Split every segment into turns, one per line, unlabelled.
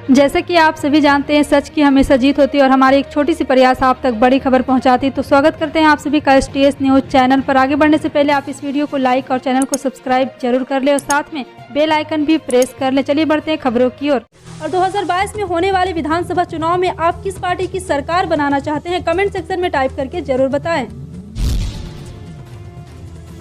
जैसे कि आप सभी जानते हैं, सच की हमेशा जीत होती है और हमारी एक छोटी सी प्रयास आप तक बड़ी खबर पहुंचाती है। तो स्वागत करते हैं आप सभी का STS न्यूज़ चैनल पर। आगे बढ़ने से पहले आप इस वीडियो को लाइक और चैनल को सब्सक्राइब जरूर कर ले और साथ में बेल आइकन भी प्रेस कर ले। चलिए बढ़ते हैं खबरों की ओर। और 2022 में होने वाले विधानसभा चुनाव में आप किस पार्टी की सरकार बनाना चाहते हैं, कमेंट सेक्शन में टाइप करके जरूर बताएं।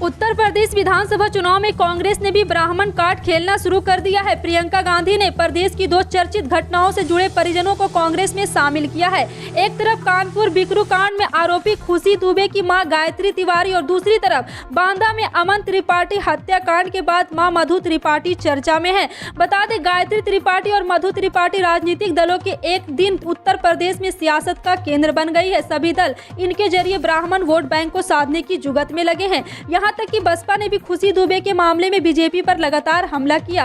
उत्तर प्रदेश विधानसभा चुनाव में कांग्रेस ने भी ब्राह्मण कार्ड खेलना शुरू कर दिया है। प्रियंका गांधी ने प्रदेश की 2 चर्चित घटनाओं से जुड़े परिजनों को कांग्रेस में शामिल किया है। एक तरफ कानपुर बिकरू कांड में आरोपी खुशी दुबे की मां गायत्री तिवारी और दूसरी तरफ बांदा में अमन त्रिपाठी हत्याकांड के बाद मां मधु त्रिपाठी चर्चा में है। बता दें, गायत्री त्रिपाठी और मधु त्रिपाठी राजनीतिक दलों के एक दिन उत्तर प्रदेश में सियासत का केंद्र बन गई है। सभी दल इनके जरिए ब्राह्मण वोट बैंक को साधने की जुगत में लगे हैं। यहाँ तक कि बसपा ने भी खुशी दुबे के मामले में बीजेपी पर लगातार हमला किया।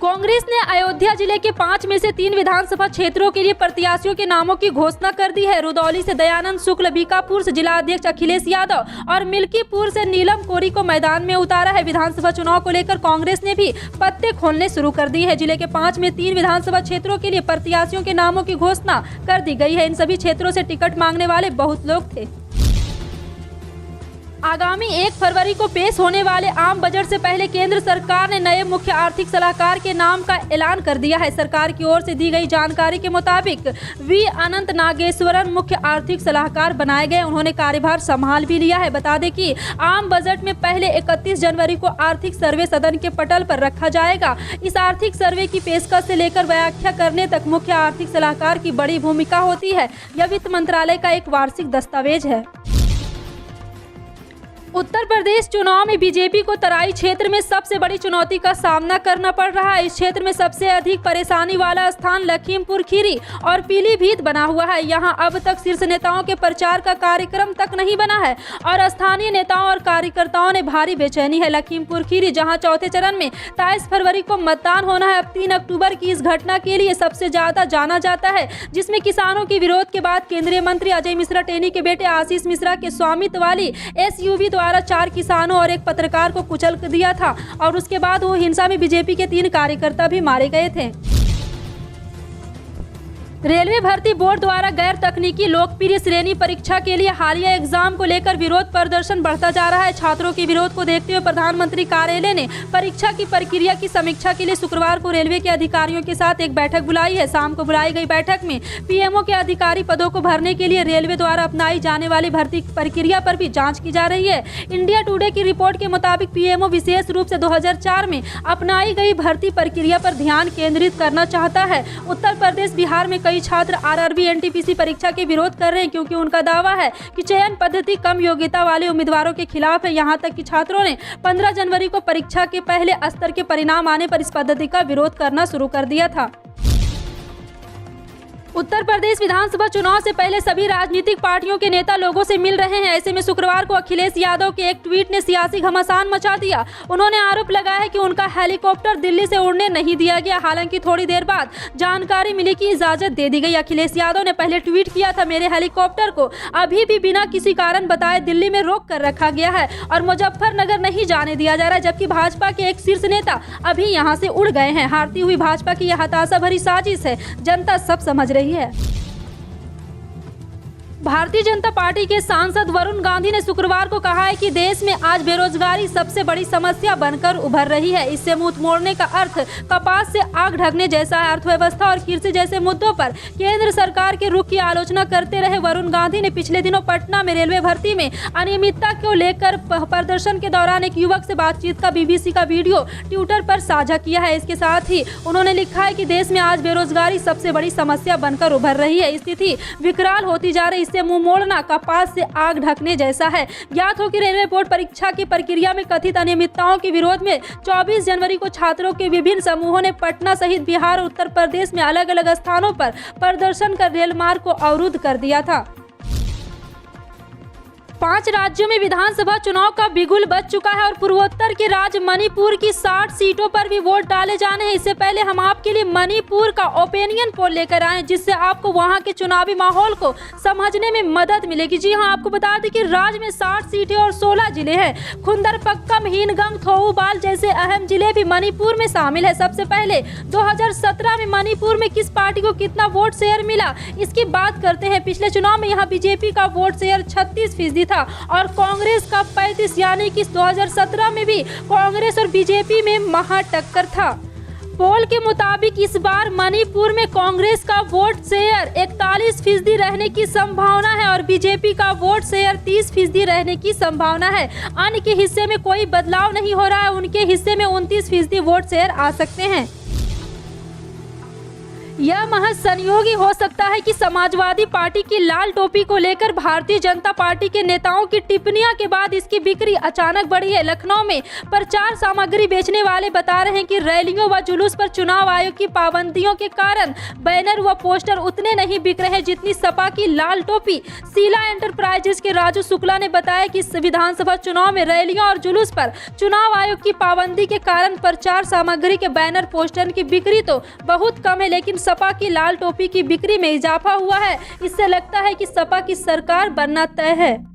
कांग्रेस ने अयोध्या जिले के 5 में से 3 विधानसभा क्षेत्रों के लिए प्रत्याशियों के नामों की घोषणा कर दी है। रुदौली से दयानंद शुक्ल, बीकापुर से जिलाध्यक्ष अखिलेश यादव और मिल्कीपुर से नीलम कोरी को मैदान में उतारा है। विधानसभा चुनाव को लेकर कांग्रेस ने भी पत्ते खोलने शुरू कर दिए हैं। जिले के 5 में 3 विधानसभा क्षेत्रों के लिए प्रत्याशियों के नामों की घोषणा कर दी गई है। इन सभी क्षेत्रों से टिकट मांगने वाले बहुत लोग थे। आगामी 1 फरवरी को पेश होने वाले आम बजट से पहले केंद्र सरकार ने नए मुख्य आर्थिक सलाहकार के नाम का ऐलान कर दिया है। सरकार की ओर से दी गई जानकारी के मुताबिक वी अनंत नागेश्वरन मुख्य आर्थिक सलाहकार बनाए गए। उन्होंने कार्यभार संभाल भी लिया है। बता दें कि आम बजट में पहले 31 जनवरी को आर्थिक सर्वे सदन के पटल पर रखा जाएगा। इस आर्थिक सर्वे की पेशकश से लेकर व्याख्या करने तक मुख्य आर्थिक सलाहकार की बड़ी भूमिका होती है। यह वित्त मंत्रालय का एक वार्षिक दस्तावेज है। उत्तर प्रदेश चुनाव में बीजेपी को तराई क्षेत्र में सबसे बड़ी चुनौती का सामना करना पड़ रहा है। इस क्षेत्र में सबसे अधिक परेशानी वाला स्थान लखीमपुर खीरी और पीलीभीत बना हुआ है। यहां अब तक शीर्ष नेताओं के प्रचार का कार्यक्रम तक नहीं बना है और स्थानीय नेताओं और कार्यकर्ताओं ने भारी बेचैनी है। लखीमपुर खीरी, जहां चौथे चरण में 23 फरवरी को मतदान होना है। अब 3 अक्टूबर की इस घटना के लिए सबसे ज्यादा जाना जाता है, जिसमें किसानों के विरोध के बाद केंद्रीय मंत्री अजय मिश्रा टेनी के बेटे आशीष मिश्रा के स्वामित्व वाली SUV द्वारा 4 किसानों और एक पत्रकार को कुचल दिया था और उसके बाद वो हिंसा में बीजेपी के 3 कार्यकर्ता भी मारे गए थे। रेलवे भर्ती बोर्ड द्वारा गैर तकनीकी लोकप्रिय श्रेणी परीक्षा के लिए हालिया एग्जाम को लेकर विरोध प्रदर्शन बढ़ता जा रहा है। छात्रों के विरोध को देखते हुए प्रधानमंत्री कार्यालय ने परीक्षा की प्रक्रिया की समीक्षा के लिए शुक्रवार को रेलवे के अधिकारियों के साथ एक बैठक बुलाई है। शाम को बुलाई गई बैठक में PMO के अधिकारी पदों को भरने के लिए रेलवे द्वारा अपनाई जाने वाली भर्ती प्रक्रिया पर भी जाँच की जा रही है। इंडिया टुडे की रिपोर्ट के मुताबिक PMO विशेष रूप से 2004 में अपनाई गई भर्ती प्रक्रिया पर ध्यान केंद्रित करना चाहता है। उत्तर प्रदेश, बिहार में छात्र RRB NTPC परीक्षा के विरोध कर रहे हैं, क्योंकि उनका दावा है कि चयन पद्धति कम योग्यता वाले उम्मीदवारों के खिलाफ है। यहां तक कि छात्रों ने 15 जनवरी को परीक्षा के पहले स्तर के परिणाम आने पर इस पद्धति का विरोध करना शुरू कर दिया था। उत्तर प्रदेश विधानसभा चुनाव से पहले सभी राजनीतिक पार्टियों के नेता लोगों से मिल रहे हैं। ऐसे में शुक्रवार को अखिलेश यादव के एक ट्वीट ने सियासी घमासान मचा दिया। उन्होंने आरोप लगाया है कि उनका हेलीकॉप्टर दिल्ली से उड़ने नहीं दिया गया। हालांकि थोड़ी देर बाद जानकारी मिली कि इजाजत दे दी गई। अखिलेश यादव ने पहले ट्वीट किया था, मेरे हेलीकॉप्टर को अभी भी बिना किसी कारण बताए दिल्ली में रोक कर रखा गया है और मुजफ्फरनगर नहीं जाने दिया जा रहा है, जबकि भाजपा के एक शीर्ष नेता अभी यहाँ से उड़ गए हैं। हारती हुई भाजपा की यह हताशा भरी साजिश है, जनता सब समझ रही है। भारतीय जनता पार्टी के सांसद वरुण गांधी ने शुक्रवार को कहा है कि देश में आज बेरोजगारी सबसे बड़ी समस्या बनकर उभर रही है। इससे मुंह मोड़ने का अर्थ कपास से आग ढकने जैसा है। अर्थव्यवस्था और कृषि जैसे मुद्दों पर केंद्र सरकार के रुख की आलोचना करते रहे वरुण गांधी ने पिछले दिनों पटना में रेलवे भर्ती में अनियमितता को लेकर प्रदर्शन के दौरान एक युवक से बातचीत का BBC का वीडियो ट्विटर पर साझा किया है। इसके साथ ही उन्होंने लिखा है कि देश में आज बेरोजगारी सबसे बड़ी समस्या बनकर उभर रही है। स्थिति विकराल होती जा रही, से मुंह मोड़ना कपास से आग ढकने जैसा है। ज्ञात हो कि रेलवे बोर्ड परीक्षा की प्रक्रिया में कथित अनियमितताओं के विरोध में 24 जनवरी को छात्रों के विभिन्न समूहों ने पटना सहित बिहार और उत्तर प्रदेश में अलग अलग स्थानों पर प्रदर्शन कर रेल मार्ग को अवरुद्ध कर दिया था। 5 राज्यों में विधानसभा चुनाव का बिगुल बज चुका है और पूर्वोत्तर के राज्य मणिपुर की 60 सीटों पर भी वोट डाले जाने हैं। इससे पहले हम आपके लिए मणिपुर का ओपिनियन पोल लेकर आए हैं, जिससे आपको वहां के चुनावी माहौल को समझने में मदद मिलेगी। जी हां, आपको बता दें कि राज्य में 60 सीटें और 16 जिले हैं। खुंदर पक्कम, हीनगंग, थोउबाल जैसे अहम जिले भी मणिपुर में शामिल है। सबसे पहले 2017 में मणिपुर में किस पार्टी को कितना वोट शेयर मिला, इसकी बात करते हैं। पिछले चुनाव में यहाँ बीजेपी का वोट शेयर 36% था और कांग्रेस का 35, यानी कि 2017 में भी कांग्रेस और बीजेपी में महा टक्कर था। पोल के मुताबिक इस बार मणिपुर में कांग्रेस का वोट शेयर 41% रहने की संभावना है और बीजेपी का वोट शेयर 30% रहने की संभावना है। अन्य के हिस्से में कोई बदलाव नहीं हो रहा है, उनके हिस्से में 29% वोट शेयर आ सकते हैं। यह महज संयोग ही हो सकता है कि समाजवादी पार्टी की लाल टोपी को लेकर भारतीय जनता पार्टी के नेताओं की टिप्पणियां के बाद इसकी बिक्री अचानक बढ़ी है। लखनऊ में प्रचार सामग्री बेचने वाले बता रहे हैं कि रैलियों व जुलूस पर चुनाव आयोग की पाबंदियों के कारण बैनर व पोस्टर उतने नहीं बिक रहे जितनी सपा की लाल टोपी। शीला एंटरप्राइजेज के राजू शुक्ला ने बताया कि विधानसभा चुनाव में रैलियों और जुलूस पर चुनाव आयोग की पाबंदी के कारण प्रचार सामग्री के बैनर पोस्टर की बिक्री तो बहुत कम है, लेकिन सपा की लाल टोपी की बिक्री में इजाफा हुआ है। इससे लगता है कि सपा की सरकार बनना तय है।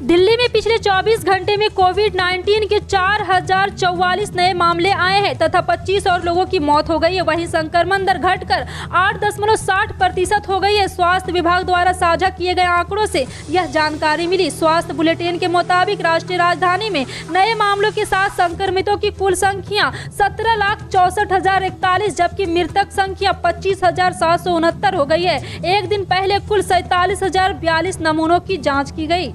दिल्ली में पिछले 24 घंटे में कोविड-19 के 4044 नए मामले आए हैं तथा 25 और लोगों की मौत हो गई है। वहीं संक्रमण दर घटकर 8.60% हो गई है। स्वास्थ्य विभाग द्वारा साझा किए गए आंकड़ों से यह जानकारी मिली। स्वास्थ्य बुलेटिन के मुताबिक राष्ट्रीय राजधानी में नए मामलों के साथ संक्रमितों की कुल संख्या 17,64,041, जबकि मृतक संख्या 25,769 हो गई है। एक दिन पहले कुल 47,042 नमूनों की जाँच की गई।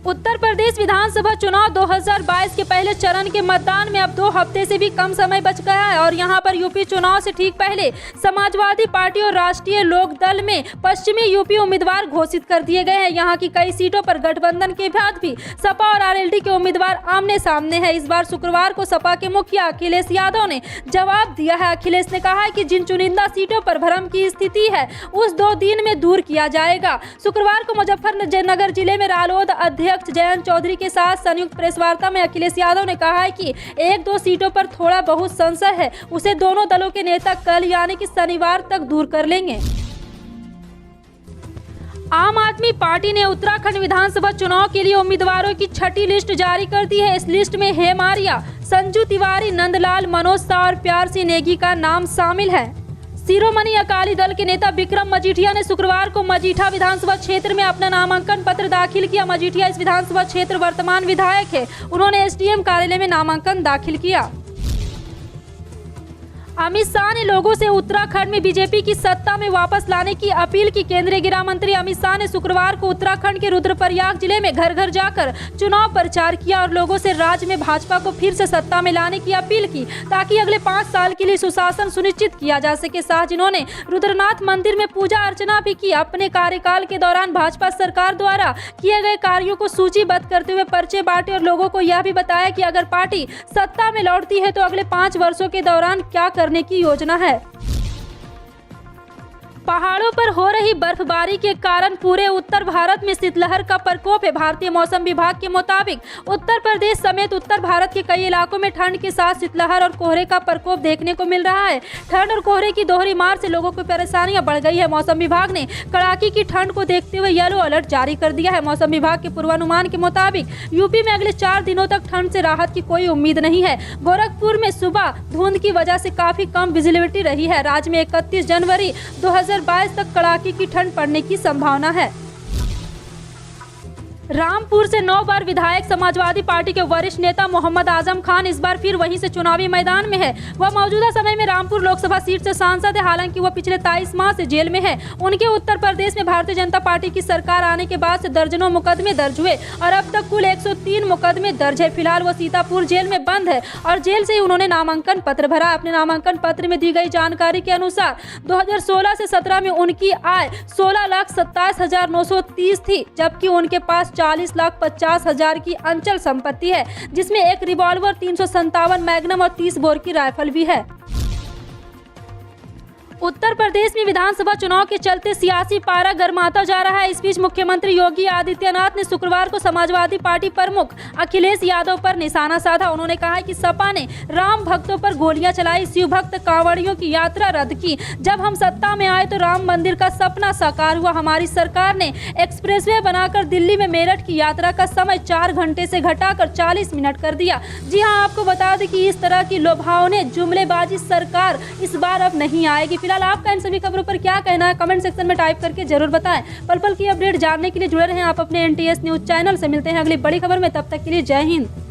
उत्तर प्रदेश विधानसभा चुनाव 2022 के पहले चरण के मतदान में अब 2 हफ्ते से भी कम समय बच गया है और यहां पर यूपी चुनाव से ठीक पहले समाजवादी पार्टी और राष्ट्रीय लोक दल में पश्चिमी यूपी उम्मीदवार घोषित कर दिए गए हैं। यहां की कई सीटों पर गठबंधन के बाद भी सपा और आरएलडी के उम्मीदवार आमने सामने हैं। इस बार शुक्रवार को सपा के मुखिया अखिलेश यादव ने जवाब दिया है। अखिलेश ने कहा है कि जिन चुनिंदा सीटों पर भ्रम की स्थिति है उस 2 दिन में दूर किया जाएगा। शुक्रवार को मुजफ्फरनगर जिले में रालोद अध्यक्ष जयंत चौधरी के साथ संयुक्त प्रेस वार्ता में अखिलेश यादव ने कहा है कि 1-2 सीटों पर थोड़ा बहुत संशय है, उसे दोनों दलों के नेता कल यानी कि शनिवार तक दूर कर लेंगे। आम आदमी पार्टी ने उत्तराखंड विधानसभा चुनाव के लिए उम्मीदवारों की 6ठी लिस्ट जारी कर दी है। इस लिस्ट में हेमारिया, संजू तिवारी, नंदलाल, मनोज शाह और प्यार सिंह नेगी का नाम शामिल है। शिरोमणि अकाली दल के नेता विक्रम मजीठिया ने शुक्रवार को मजीठा विधानसभा क्षेत्र में अपना नामांकन पत्र दाखिल किया। मजीठिया इस विधानसभा क्षेत्र वर्तमान विधायक है। उन्होंने एसडीएम कार्यालय में नामांकन दाखिल किया। अमित शाह ने लोगों से उत्तराखंड में बीजेपी की सत्ता में वापस लाने की अपील की। केंद्रीय गृह मंत्री अमित शाह ने शुक्रवार को उत्तराखंड के रुद्रप्रयाग जिले में घर घर जाकर चुनाव प्रचार किया और लोगों से राज्य में भाजपा को फिर से सत्ता में लाने की अपील की ताकि अगले 5 साल के लिए सुशासन सुनिश्चित किया जा सके। शाह जिन्होंने रुद्रनाथ मंदिर में पूजा अर्चना भी की। अपने कार्यकाल के दौरान भाजपा सरकार द्वारा किए गए कार्यों को सूचीबद्ध करते हुए पर्चे बांटे और लोगों को यह भी बताया कि अगर पार्टी सत्ता में लौटती है तो अगले 5 वर्षों के दौरान क्या करने की योजना है। पहाड़ों पर हो रही बर्फबारी के कारण पूरे उत्तर भारत में शीतलहर का प्रकोप है। भारतीय मौसम विभाग के मुताबिक उत्तर प्रदेश समेत उत्तर भारत के कई इलाकों में ठंड के साथ शीतलहर और कोहरे का प्रकोप देखने को मिल रहा है। ठंड और कोहरे की दोहरी मार से लोगों की परेशानियां बढ़ गई है। मौसम विभाग ने कड़ाके की ठंड को देखते हुए येलो अलर्ट जारी कर दिया है। मौसम विभाग के पूर्वानुमान के मुताबिक यूपी में अगले 4 दिनों तक ठंड से राहत की कोई उम्मीद नहीं है। गोरखपुर में सुबह धुंध की वजह से काफी कम विजिबिलिटी रही है। राज्य में 31 जनवरी 2022 तक कड़ाके की ठंड पड़ने की संभावना है। रामपुर से 9 बार विधायक समाजवादी पार्टी के वरिष्ठ नेता मोहम्मद आजम खान इस बार फिर वहीं से चुनावी मैदान में है। वह मौजूदा समय में रामपुर लोकसभा सीट से सांसद है। हालांकि वह पिछले 23 माह से जेल में है। उनके उत्तर प्रदेश में भारतीय जनता पार्टी की सरकार आने के बाद से दर्जनों मुकदमे दर्ज हुए और अब तक कुल 103 मुकदमे दर्ज है। फिलहाल वो सीतापुर जेल में बंद है और जेल से ही उन्होंने नामांकन पत्र भरा। अपने नामांकन पत्र में दी गई जानकारी के अनुसार 2016 से 17 में उनकी आय 16,27,930 थी, जबकि उनके पास 40,50,000 की अंचल संपत्ति है, जिसमें एक रिवॉल्वर, 357 मैग्नम और 30 बोर की राइफल भी है। उत्तर प्रदेश में विधानसभा चुनाव के चलते सियासी पारा गरमाता जा रहा है। इस बीच मुख्यमंत्री योगी आदित्यनाथ ने शुक्रवार को समाजवादी पार्टी प्रमुख अखिलेश यादव पर निशाना साधा। उन्होंने कहा कि सपा ने राम भक्तों पर गोलियां चलाई, शिव भक्त कांवड़ियों की यात्रा रद्द की। जब हम सत्ता में आए तो राम मंदिर का सपना साकार हुआ। हमारी सरकार ने एक्सप्रेसवे बनाकर दिल्ली में मेरठ की यात्रा का समय 4 घंटे से घटाकर 40 मिनट कर दिया। जी हां, आपको बता दें कि इस तरह की लुभावने जुमलेबाजी सरकार इस बार अब नहीं आएगी। फिलहाल आपका इन सभी खबरों पर क्या कहना है, कमेंट सेक्शन में टाइप करके जरूर बताएं। पल पल की अपडेट जानने के लिए जुड़े रहें आप अपने NTS न्यूज चैनल से। मिलते हैं अगली बड़ी खबर में, तब तक के लिए जय हिंद।